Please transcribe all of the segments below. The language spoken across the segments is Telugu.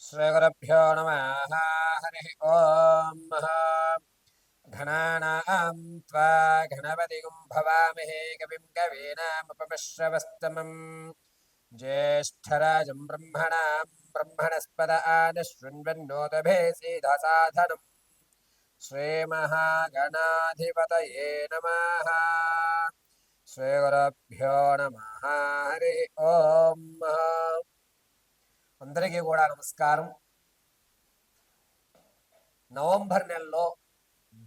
श्रीगुरुभ्यो नमः। हरिः ॐ। घनानां त्वा गणपतिं भवामहे कविं कवीनामुपमश्रवस्तमम् ज्येष्ठराजं ब्रह्मणां ब्रह्मणस्पद आनशृण्वन्नोतभे सीधसाधनम् श्रीमहागणाधिपतये नमः। श्रीगुरुभ्यो नमः। हरिः ॐ। అందరికీ కూడా నమస్కారం. నవంబర్ నెలలో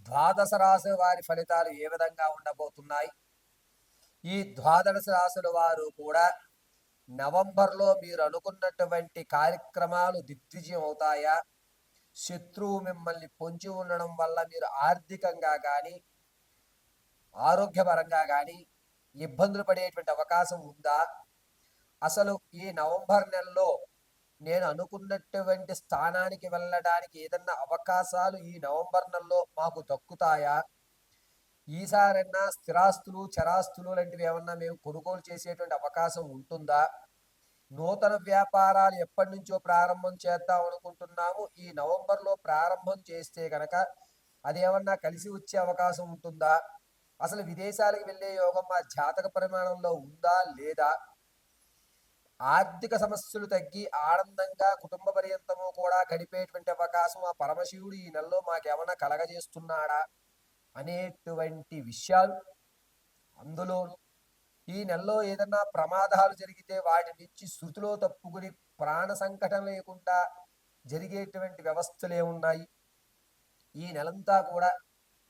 ద్వాదశ రాశుల వారి ఫలితాలు ఏ విధంగా ఉండబోతున్నాయి? ఈ ద్వాదశ రాశుల వారు కూడా నవంబర్లో మీరు అనుకున్నటువంటి కార్యక్రమాలు దిగ్విజయం అవుతాయా? శత్రువు మిమ్మల్ని పొంచి ఉండడం వల్ల మీరు ఆర్థికంగా కానీ ఆరోగ్యపరంగా కానీ ఇబ్బందులు పడేటువంటి అవకాశం ఉందా? అసలు ఈ నవంబర్ నెలలో నేను అనుకున్నటువంటి స్థానానికి వెళ్ళడానికి ఏదన్నా అవకాశాలు ఈ నవంబర్ నెలలో మాకు దక్కుతాయా? ఈసారైనా స్థిరాస్తులు చరాస్తులు లాంటివి ఏమన్నా మేము కొనుగోలు చేసేటువంటి అవకాశం ఉంటుందా? నూతన వ్యాపారాలు ఎప్పటి నుంచో ప్రారంభం చేద్దాం అనుకుంటున్నాము. ఈ నవంబర్లో ప్రారంభం చేస్తే కనుక అదేమన్నా కలిసి వచ్చే అవకాశం ఉంటుందా? అసలు విదేశాలకు వెళ్ళే యోగం మా జాతక పరిమాణంలో ఉందా లేదా? ఆర్థిక సమస్యలు తగ్గి ఆనందంగా కుటుంబ పర్యంతము కూడా గడిపేటువంటి అవకాశం ఆ పరమశివుడు ఈ నెలలో మాకేమన్నా కలగజేస్తున్నాడా అనేటువంటి విషయాలు, అందులోనూ ఈ నెలలో ఏదన్నా ప్రమాదాలు జరిగితే వాటి నుంచి శృతిలో తప్పుకుని ప్రాణ సంకటం లేకుండా జరిగేటువంటి వ్యవస్థలు ఏమున్నాయి? ఈ నెలంతా కూడా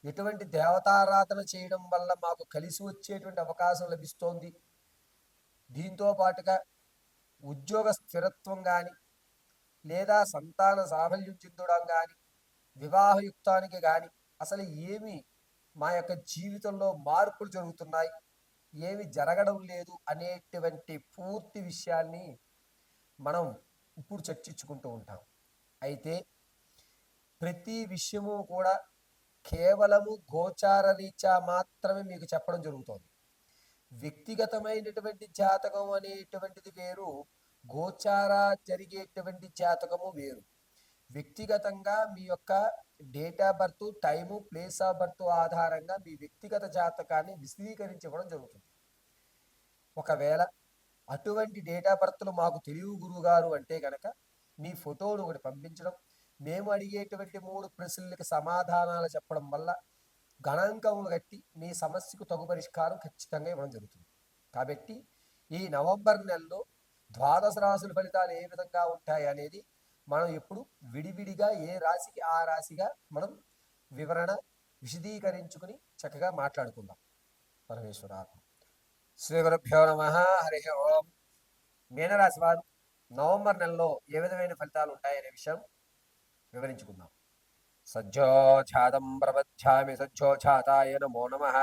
ఎటువంటి దేవతారాధన చేయడం వల్ల మాకు కలిసి వచ్చేటువంటి అవకాశం లభిస్తోంది? దీంతో పాటుగా ఉద్యోగ స్థిరత్వం కానీ లేదా సంతాన సాఫల్యం చెందడం కానీ వివాహయుక్తానికి కానీ అసలు ఏమి మా యొక్క జీవితంలో మార్పులు జరుగుతున్నాయి, ఏమి జరగడం లేదు అనేటువంటి పూర్తి విషయాన్ని మనం ఇప్పుడు చర్చించుకుంటూ ఉంటాం. అయితే ప్రతి విషయము కూడా కేవలము గోచార రీత్యా మాత్రమే మీకు చెప్పడం జరుగుతోంది. వ్యక్తిగతమైనటువంటి జాతకం అనేటువంటిది వేరు, గోచార జరిగేటువంటి జాతకము వేరు. వ్యక్తిగతంగా మీ యొక్క date of birth, time, place of birth ఆధారంగా మీ వ్యక్తిగత జాతకాన్ని విశదీకరించడం జరుగుతుంది. ఒకవేళ అటువంటి డేట్ ఆఫ్ బర్త్లు మాకు తెలియవు గురువుగారు అంటే కనుక మీ ఫోటోను ఒకటి పంపించడం, మేము అడిగేటువంటి 3 ప్రశ్నలకి సమాధానాలు చెప్పడం వల్ల గణాంకములు కట్టి మీ సమస్యకు తగు పరిష్కారం ఖచ్చితంగా ఇవ్వడం జరుగుతుంది. కాబట్టి ఈ నవంబర్ నెలలో ద్వాదశ రాశుల ఫలితాలు ఏ విధంగా ఉంటాయి అనేది మనం ఇప్పుడు విడివిడిగా ఏ రాశికి ఆ రాశిగా మనం వివరణ విశదీకరించుకుని చక్కగా మాట్లాడుకుందాం. పరమేశ్వరాత్మ. శ్రీ గురుభ్యో నమః. హరి ఓం. మీనరాశి వారు నవంబర్ నెలలో ఏ విధమైన ఫలితాలు ఉంటాయనే విషయం వివరించుకుందాం. సజ్జోఛాదం ప్రబధ్యామి సజ్జోఛాతాయ నమో నమః.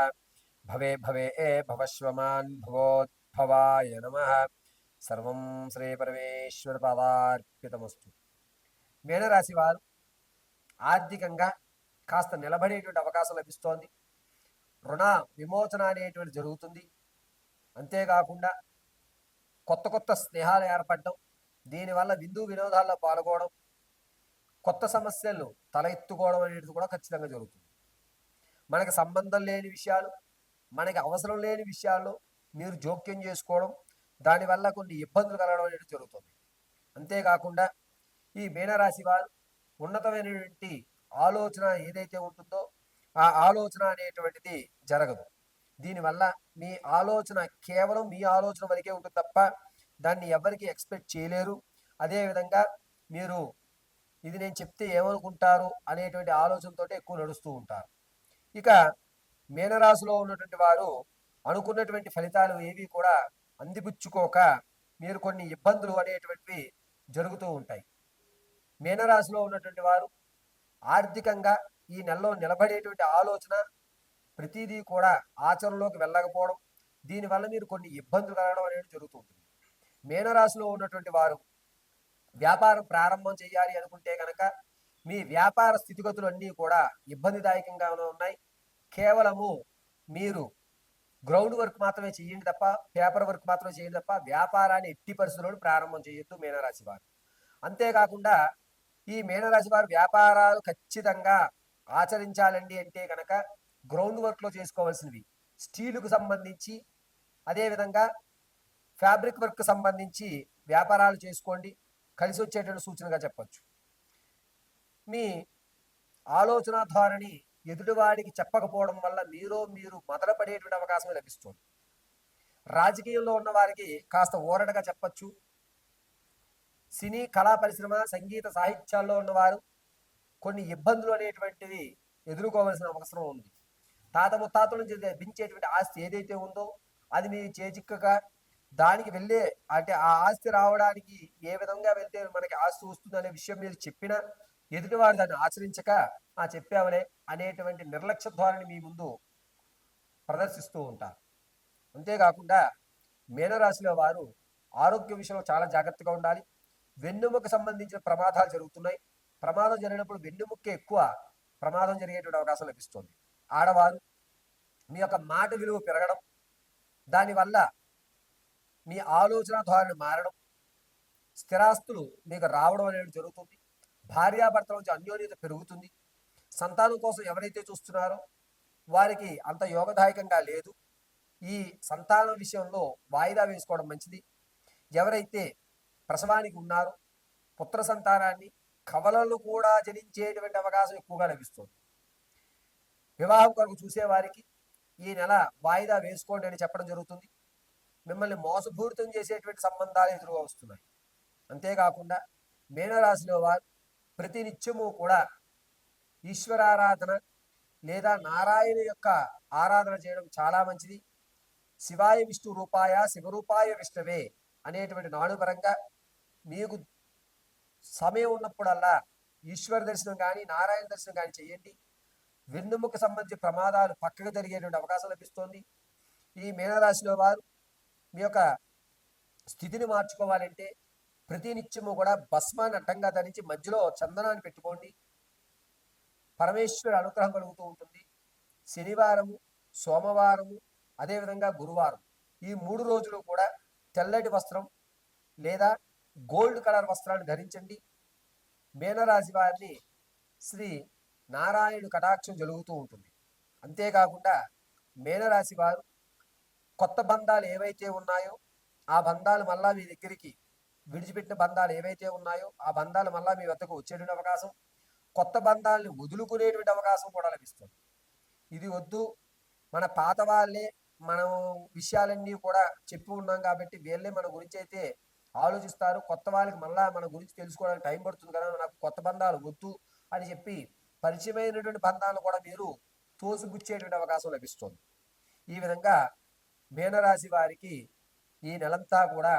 భవే భవే భవశ్వమాన్ భవోద్భవాయ నమః. సర్వం శ్రీ పరమేశ్వర పదార్పితమస్తు. మీనరాశి వారు ఆర్థికంగా కాస్త నిలబడేటువంటి అవకాశం లభిస్తోంది. రుణ విమోచన అనేటువంటి జరుగుతుంది. అంతేకాకుండా కొత్త కొత్త స్నేహాలు ఏర్పడడం, దీనివల్ల విందు వినోదాల్లో పాల్గొనడం, కొత్త సమస్యలు తల ఎత్తుకోవడం అనేది కూడా ఖచ్చితంగా జరుగుతుంది. మనకి సంబంధం లేని విషయాలు, మనకి అవసరం లేని విషయాల్లో మీరు జోక్యం చేసుకోవడం, దానివల్ల కొన్ని ఇబ్బందులు కలగడం అనేది జరుగుతుంది. అంతేకాకుండా ఈ మీనరాశి వారు ఉన్నతమైనటువంటి ఆలోచన ఏదైతే ఉంటుందో ఆ ఆలోచన అనేటువంటిది జరగదు. దీనివల్ల మీ ఆలోచన కేవలం మీ ఆలోచన వరకే ఉంటుంది తప్ప దాన్ని ఎవరికి ఎక్స్పెక్ట్ చేయలేరు. అదేవిధంగా మీరు ఇది నేను చెప్తే ఏమనుకుంటారు అనేటువంటి ఆలోచనతో ఎక్కువ నడుస్తూ ఉంటారు. ఇక మీనరాశిలో ఉన్నటువంటి వారు అనుకున్నటువంటి ఫలితాలు ఏవి కూడా అందిపుచ్చుకోక మీరు కొన్ని ఇబ్బందులు అనేటువంటివి జరుగుతూ ఉంటాయి. మీనరాశిలో ఉన్నటువంటి వారు ఆర్థికంగా ఈ నెలలో నిలబడేటువంటి ఆలోచన ప్రతిదీ కూడా ఆచరణలోకి వెళ్ళకపోవడం, దీనివల్ల మీరు కొన్ని ఇబ్బందులు కలగడం అనేది జరుగుతూ ఉంటుంది. మీనరాశిలో ఉన్నటువంటి వారు వ్యాపారం ప్రారంభం చేయాలి అనుకుంటే కనుక మీ వ్యాపార స్థితిగతులు అన్నీ కూడా ఇబ్బందిదాయకంగానే ఉన్నాయి. కేవలము మీరు గ్రౌండ్ వర్క్ మాత్రమే చేయండి తప్ప, పేపర్ వర్క్ మాత్రమే చేయండి తప్ప వ్యాపారాన్ని ఎట్టి పరిస్థితుల్లో ప్రారంభం చేయొద్దు మీనరాశి వారు. అంతేకాకుండా ఈ మీనరాశి వారు వ్యాపారాలు ఖచ్చితంగా ఆచరించాలండి అంటే కనుక గ్రౌండ్ వర్క్లో చేసుకోవాల్సినవి స్టీలుకు సంబంధించి, అదేవిధంగా ఫ్యాబ్రిక్ వర్క్ సంబంధించి వ్యాపారాలు చేసుకోండి, కలిసి వచ్చేటువంటి సూచనగా చెప్పచ్చు. మీ ఆలోచన ధోరణి ఎదుటివాడికి చెప్పకపోవడం వల్ల మీరు మదనపడేటువంటి అవకాశం లభిస్తుంది. రాజకీయంలో ఉన్న వారికి కాస్త ఊరటగా చెప్పచ్చు. సినీ కళా పరిశ్రమ, సంగీత సాహిత్యాల్లో ఉన్నవారు కొన్ని ఇబ్బందులు అనేటువంటివి ఎదుర్కోవాల్సిన అవసరం ఉంది. తాత ముత్తాతల నుంచి లభించేటువంటి ఆస్తి ఏదైతే ఉందో అది మీ చేజిక్కగా దానికి వెళ్ళే అంటే ఆ ఆస్తి రావడానికి ఏ విధంగా వెళ్తే మనకి ఆస్తి వస్తుంది అనే విషయం మీరు చెప్పినా ఎదుటివారు దాన్ని ఆచరించక చెప్పావలే అనేటువంటి నిర్లక్ష్య ధోరణి మీ ముందు ప్రదర్శిస్తూ ఉంటారు. అంతేకాకుండా మీనరాశిలో వారు ఆరోగ్య విషయంలో చాలా జాగ్రత్తగా ఉండాలి. వెన్నుముక సంబంధించిన ప్రమాదాలు జరుగుతున్నాయి. ప్రమాదం జరిగినప్పుడు వెన్నుముక్కే ఎక్కువ ప్రమాదం జరిగేటువంటి అవకాశం లభిస్తుంది. ఆడవారు మీ యొక్క మాట విలువ పెరగడం, దానివల్ల మీ ఆలోచన ధోరణి మారడం, స్థిరాస్తులు మీకు రావడం అనేది జరుగుతుంది. భార్యాభర్తల నుంచి అన్యోన్యత పెరుగుతుంది. సంతానం కోసం ఎవరైతే చూస్తున్నారో వారికి అంత యోగదాయకంగా లేదు. ఈ సంతానం విషయంలో వాయిదా వేసుకోవడం మంచిది. ఎవరైతే ప్రసవానికి ఉన్నారో పుత్ర సంతానాన్ని కవలలు కూడా జనించేటువంటి అవకాశం ఎక్కువగా లభిస్తుంది. వివాహం కొరకు చూసేవారికి ఈ నెల వాయిదా వేసుకోండి అని చెప్పడం జరుగుతుంది. మిమ్మల్ని మోసపూరితం చేసేటువంటి సంబంధాలు ఎదురుగా వస్తున్నాయి. అంతేకాకుండా మీనరాశిలో వారు ప్రతినిత్యము కూడా ఈశ్వరారాధన లేదా నారాయణ యొక్క ఆరాధన చేయడం చాలా మంచిది. శివాయ విష్ణు రూపాయ శివరూపాయ విష్ణవే అనేటువంటి నాడుపరంగా మీకు సమయం ఉన్నప్పుడల్లా ఈశ్వర దర్శనం కానీ నారాయణ దర్శనం కానీ చేయండి. వెన్నుముక సంబంధించి ప్రమాదాలు పక్కకు జరిగేటువంటి అవకాశం లభిస్తుంది. ఈ మీనరాశిలో వారు మీ యొక్క స్థితిని మార్చుకోవాలంటే ప్రతినిత్యము కూడా భస్మాన్ని అడ్డంగా ధరించి మధ్యలో చందనాన్ని పెట్టుకోండి. పరమేశ్వరుడు అనుగ్రహం కలుగుతూ ఉంటుంది. శనివారము, సోమవారము, అదేవిధంగా గురువారం ఈ 3 రోజులు కూడా తెల్లటి వస్త్రం లేదా గోల్డ్ కలర్ వస్త్రాన్ని ధరించండి. మీనరాశి వారిని శ్రీ నారాయణుడు కటాక్షం జరుగుతూ ఉంటుంది. అంతేకాకుండా మీనరాశి వారు కొత్త బంధాలు ఏవైతే ఉన్నాయో ఆ బంధాలు మళ్ళా మీ దగ్గరికి, విడిచిపెట్టిన బంధాలు ఏవైతే ఉన్నాయో ఆ బంధాలు మళ్ళా మీ వద్దకు వచ్చేటువంటి అవకాశం, కొత్త బంధాలని వదులుకునేటువంటి అవకాశం కూడా లభిస్తుంది. ఇది వద్దు, మన పాత వాళ్ళే మనం విషయాలన్నీ కూడా చెప్పి ఉన్నాం కాబట్టి వీళ్ళే మన గురించి అయితే ఆలోచిస్తారు. కొత్త వాళ్ళకి మళ్ళా మన గురించి తెలుసుకోవడానికి టైం పడుతుంది కదా, నాకు కొత్త బంధాలు వద్దు అని చెప్పి పరిచయమైనటువంటి బంధాలను కూడా మీరు తోసిపుచ్చేటువంటి అవకాశం లభిస్తుంది. ఈ విధంగా మీనరాశి వారికి ఈ నెలంతా కూడా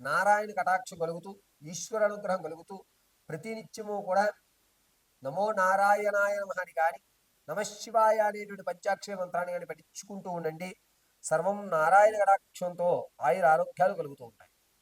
నారాయణ కటాక్షం కలుగుతూ, ఈశ్వర అనుగ్రహం కలుగుతూ ప్రతినిత్యము కూడా నమో నారాయణాయ నమః అని కానీ, నమశివాయ అనేటువంటి పంచాక్షర మంత్రాన్ని కానీ పఠించుకుంటూ ఉండండి. సర్వం నారాయణ కటాక్షంతో ఆయుర ఆరోగ్యాలు కలుగుతూ ఉంటాయి.